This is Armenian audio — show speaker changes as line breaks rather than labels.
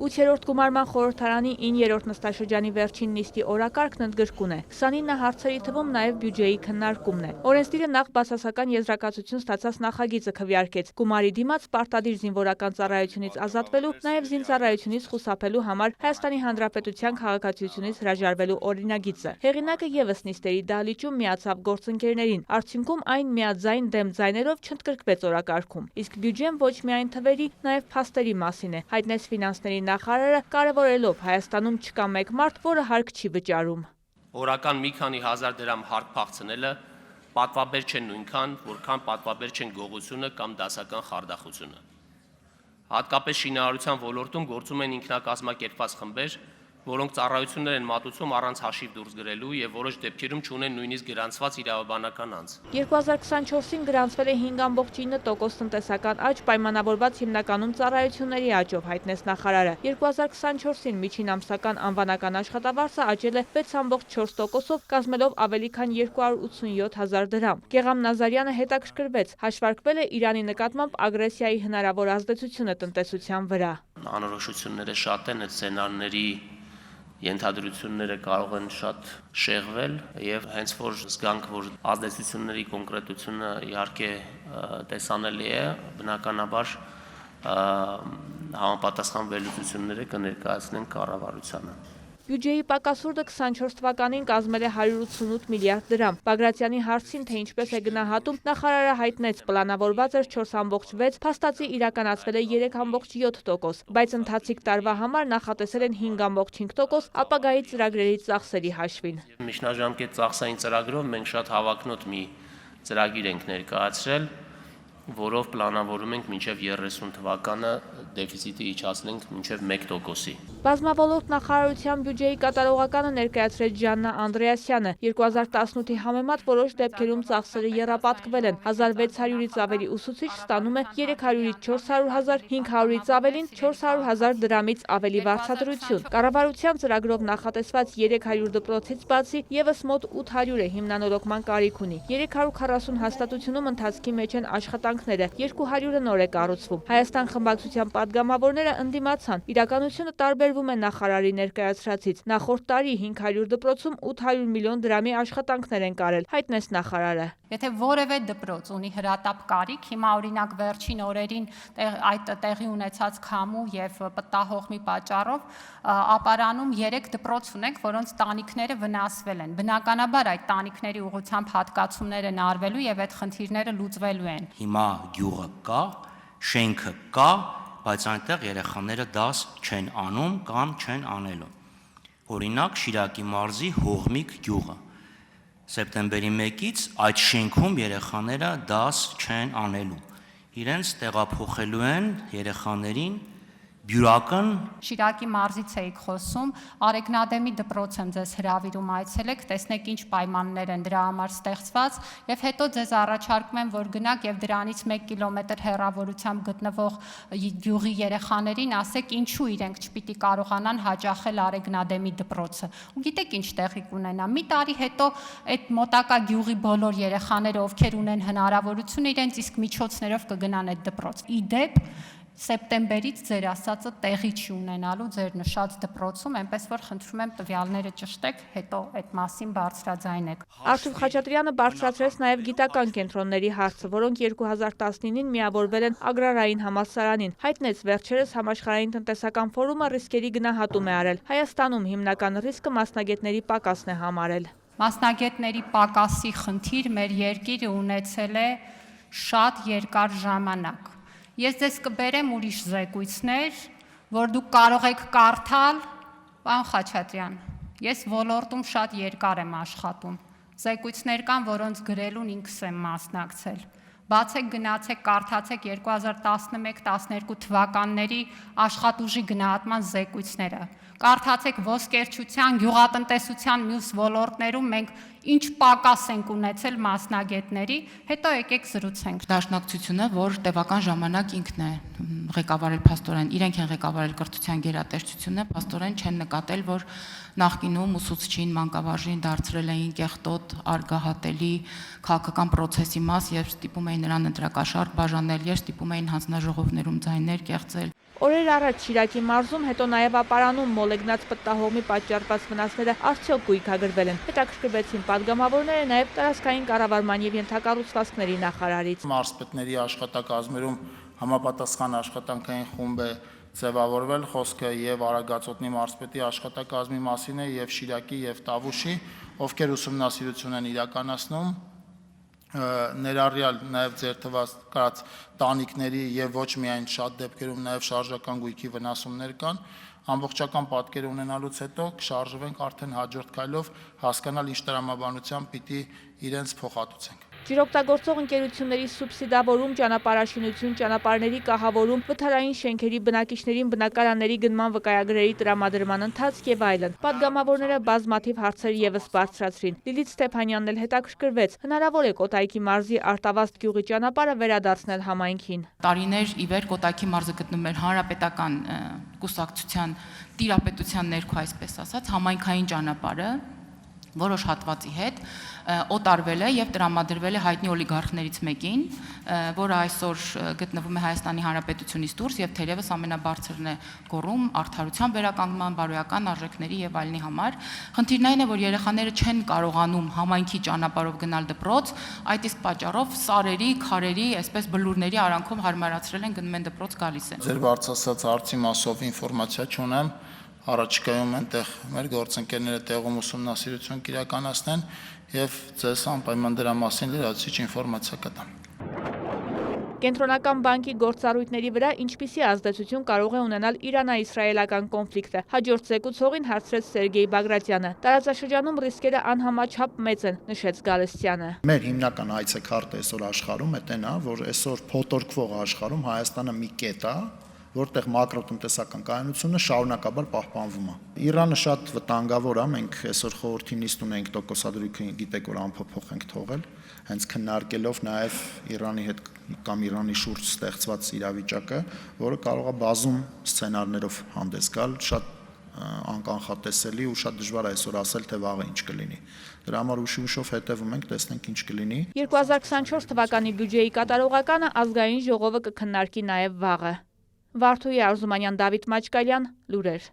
8-րդ գումարման խորհրդարանի 9-րդ նստաշրջանի վերջին նիստի օրակարգն ընդգրկուն է։ 29 հարցերի թվում նաև բյուջեի քննարկումն է։ Օրենսդիրը նախ բացասական եզրակացություն ստացած նախագիծը քվեարկեց գումարի դիմաց պարտադիր զինվորական ծառայությունից ազատվելու, նաև զինծառայությունից խուսափելու համար Հայաստանի Հանրապետության քաղաքացիությունից հրաժարվելու օրինագիծը։ Հեղինակը ևս նիստերի դահլիճում միացավ գործընկերներին, արդյունքում այն միաձայն դեմ ձայներով չընդգրկվեց օրակարգում։ Իսկ բյուջեն ոչ միայն թվերի, նաև փաստերի մասին է, հայտնեց ֆինանսների նախարարը, կարևորելով Հայաստանում չկա մեկ մարդ, որը հարկ չի վճարում։
Օրական մի քանի հազար դրամ հարկ փախցնելը պատվաբեր չեն նույնքան, որքան պատվաբեր չեն գողությունը կամ դասական խարդախությունը։ Հատկապես շինարարության ոլորտում գործում են ինքնակազմակերպված խմբեր, որոնք ծառայություններ են մատուցում առանց հաշիվ դուրս գրելու եւ որոշ դեպքերում չունեն նույնիսկ գրանցված իրավաբանական անձ։
2024-ին գրանցվել է 5.9% տնտեսական աճ, պայմանավորված հիմնականում ծառայությունների աճով, հայտնեց նախարարը։ 2024-ին միջին ամսական անվանական աշխատավարձը աճել է 6.4%-ով, կազմելով ավելի քան 287,000 դրամ։ Գեգամ Նազարյանը հետաքրքրվեց, հաշվարկվել է Իրանի նկատմամբ ագրեսիայի հնարավոր ազդեցությունը տնտեսության վրա։
Անորոշությունները շատ են, այդ սցենարների ենթադրությունները կարող են շատ շեղվել եւ հենց որ զգանք, որ ազդեցությունների կոնկրետությունը իհարկե տեսանելի է, բնականաբար համապատասխան վերլուծությունները կներկայացնենք կառավարությանը։
Բյուջեի պակասուրդը 24 թվականին կազմել է 188 միլիարդ դրամ։ Բագրատյանի հարցին, թե ինչպես է գնահատում, նախարարը հայտնեց, պլանավորված էր 4.6, փաստացի իրականացվել է 3.7%, բայց ընթացիկ տարվա համար նախատեսել են 5.5%, ապագայի ծրագրերի ծախսերի հաշվին։
Միջնաժամկետ ծախսային ծրագրով մենք շատ հավակնոտ մի ծրագիր ենք ներկայացրել, որով պլանավորում ենք մինչև 30 թվականը դեֆիցիտը իջացնենք մինչև 1%-ի։
Բազմավոլորտ նախարարության բյուջեի կատարողականը ներկայացրեց Ժաննա Անդրեասյանը։ 2018-ի համեմատ որոշ դեպքերում ծախսերը եռապատկվել են։ 1600-ից ավելի ուսուցիչ ստանում է 300-ից 400,000, 500-ից ավելին 400,000 դրամից ավելի վարձատրություն։ Կառավարության ծրագրով նախատեսված 300 դպրոցից բացի ևս մոտ 800 է հիմնանորոգման կարիք ունի։ 340 հաստատությունում ընթացքի մեջ են աշխատանքները, 200-ը նոր է կառուցվում։ Հայաստան խմբակցության падգամավորները ընդդիմացան։ Իրականությունը տարբերվում է նախարարի ներկայացրածից։ Նախորդ տարի 500 դպրոցում 800 միլիոն դրամի աշխատանքներ են կարել, հայտնեց նախարարը։
Եթե որևէ դպրոց ունի հրատապ կարիք, հիմա օրինակ վերջին օրերին այդ տեղի ունեցած քամու եւ պտտահողմի պատճառով ապարանում 3 դպրոց ունենք, որոնց տանիքները վնասվել են։ Բնականաբար այդ տանիքների ուղղությամբ հատկացումներ են արվելու եւ այդ խնդիրները լուծվելու են։
Հիմա գյուղը կա, շենքը կա, բայց այնտեղ երեխաները դաս չեն անում կամ չեն անելու։ Օրինակ Շիրակի մարզի Հողմիկ գյուղը։ Սեպտեմբերի 1-ից այդ շենքում երեխաները դաս չեն անելու։ Իրենց տեղափոխելու են երեխաներին բյուրական։
Շիրակի մարզից էիք խոսում, Արեգնադեմի դպրոց եմ ձեզ հրավիրում այցելեք, տեսնեք ինչ պայմաններ են դրա համար ստեղծված եւ հետո ձեզ առաջարկում եմ, որ գնաք եւ դրանից 1 կիլոմետր հեռավորությամբ գտնվող գյուղի երեխաներին ասեք ինչու իրենք չպիտի կարողանան հաճախել Արեգնադեմի դպրոցը։ Ու գիտեք ինչ տեղի կունենա։ Մի տարի հետո այդ մոտակա գյուղի բոլոր երեխաները, ովքեր ունեն հնարավորություն, իրենց իսկ միջոցներով կգնան այդ դպրոց։ Իդեպ սեպտեմբերից ձեր ասածը տեղի չի ունենալու ձեր նշած դպրոցում, այնպես որ խնդրում եմ տվյալները ճշտեք, հետո այդ մասին բարձրաձայնեք։
Արթուր Խաչատրյանը բարձրացրեց նաև գիտական կենտրոնների հարցը, որոնք 2019-ին միավորվել են Ագրարային համալսարանին։ Հայտնեց վերջերս համաշխարհային տնտեսական ֆորումը ռիսկերի գնահատում է արել։ Հայաստանում հիմնական ռիսկը մասնագետների պակասն է համարել։
Մասնագետների պակասի խնդիր մեր երկիրը ունեցել է շատ երկար ժամանակ։ Ես ձեզ կբերեմ ուրիշ զեկույցներ, որ դուք կարող եք կարդալ, պարոն Խաչատրյան, ես ոլորտում շատ երկար եմ աշխատում, զեկույցներ կան, որոնց գրելուն ինքս եմ մասնակցել, բացեք գնացեք կարդացեք 2011-12 թվականների աշխատուժի գնահատման զեկույցները, կարդացեք ոսկերչության, գյուղատնտեսության մյուս ոլորտներում մենք ինչ պակաս ենք ունեցել մասնագետների, հետո եկեք զրուցենք։
Դաշնակցությունը, որ տևական ժամանակ ինքն է ղեկավարել փաստորեն, իրենք են ղեկավարել կրթության գերատեսչությունը, փաստորեն չեն նկատել, որ նախկինում ուսուցչին մանկավարժին դարձրել էին կեղտոտ, արգահատելի քաղաքական պրոցեսի մաս, երբ ստիպում էին նրան ընտրակաշառք բաժանել, երբ ստիպում էին հանձնաժողովներում ձայներ կեղծել։
Օրեր առաջ Շիրակի մարզում, հետո նաև ապարանում մոլեգնած պտտահողմի պատճառված վնասները արդյոք գույքագրվել են։ Հետաքրքրվեցին պատգամավորները նաև տարածքային կառավարման եւ ենթակառուցվածքների նախարարից։
Մարզպետների աշխատակազմերում համապատասխան աշխատանքային խումբ է ձևավորվել, խոսքը եւ Արագածոտնի մարզպետի աշխատակազմի մասին է եւ Շիրակի եւ Տավուշի, ովքեր ուսումնասիրություն են իրականացնում, ներառյալ նաև ձեր թված տանիքների եւ ոչ միայն շատ դեպքերում նաև շարժական գույքի վնասումներ կան, ամբողջական պատկեր ունենալուց հետո կշարժվենք արդեն հաջորդ քայլով հասկանալ ինչ տրամաբանությամբ պիտի իրենց փոխհատուցենք։
Ջրօգտագործող ընկերությունների սուբսիդավորում, ճանապարհաշինություն, ճանապարհների կահավորում, վթարային շենքերի բնակիչներին բնակարանների գնման վկայագրերի տրամադրման ընթացք եւ այլն։ Պատգամավորները բազմաթիվ հարցեր եւս բարձրացրին։ Լիլիթ Ստեփանյանն էլ հետաքրքրվեց, հնարավոր է Կոտայքի մարզի Արտավազդ գյուղի ճանապարհը վերադարձնել համայնքին։
Տարիներ ի վեր Կոտայքի մարզը գտնվում էր հանրապետական կուսակցության տիրապետության ներքո, այսպես ասած, համայնքային ճանապարհը որոշ հատվածի հետ օտարվել է եւ տրամադրվել է հայտնի օլիգարխներից մեկին, որը այսօր գտնվում է Հայաստանի Հանրապետությունից դուրս եւ թերևս ամենաբարձրն է գոռում արդարության վերականգնման, բարոյական արժեքների եւ այլնի համար։ Խնդիրն այն է, որ երեխաները չեն կարողանում համայնքի ճանապարհով գնալ դպրոց, այդ իսկ պատճառով սարերի, քարերի, այսպես բլուրների արանքով հարմարացրել են գնում են դպրոց գալիս են։
Ձեր բարձրացած հարցի մասով ինֆորմացիա չունեմ, առաջիկայում այնտեղ մեր գործընկերները տեղում ուսումնասիրություն կիրականացնեն եւ ձեզ անպայման դրա մասին լրացուցիչ ինֆորմացիա կտամ։
Կենտրոնական բանկի գործառույթների վրա ինչպիսի ազդեցություն կարող է ունենալ Իրանա-իսրայելական կոնֆլիկտը։ Հաջորդ զեկուցողին հարցրեց Սերգեյ Բագրատյանը։ Տարածաշրջանում ռիսկերը անհամաչափ մեծ են, նշեց Գալստյանը։
Մեր հիմնական այցեքարտը այսօր աշխարհում է տենա, որ այսօր փոթորկվող աշխարհում Հայաստանը մի կետ է, որտեղ մակրոտնտեսական կայունությունը շարունակաբար պահպանվում է։ Իրանը շատ վտանգավոր է, մենք այսօր խորհրդի նիստ ունենք տոկոսադրույքը, գիտեք, որ անփոփոխ ենք թողել, հենց քննարկելով նաև Իրանի հետ կամ Իրանի շուրջ ստեղծված իրավիճակը, որը կարող է բազում սցենարներով հանդես գալ, շատ անկանխատեսելի ու շատ դժվար է այսօր ասել, թե վաղը ինչ կլինի։ Դրա համար ուշ-ուշով հետևում ենք, տեսնենք ինչ կլինի։
2024 թվականի բյուջեի կատարողականը ազգային ժողովը կքննարկի նաև վաղը։ Վարդուհի Արզումանյան, Դավիթ Մաչկալյան, լուրեր։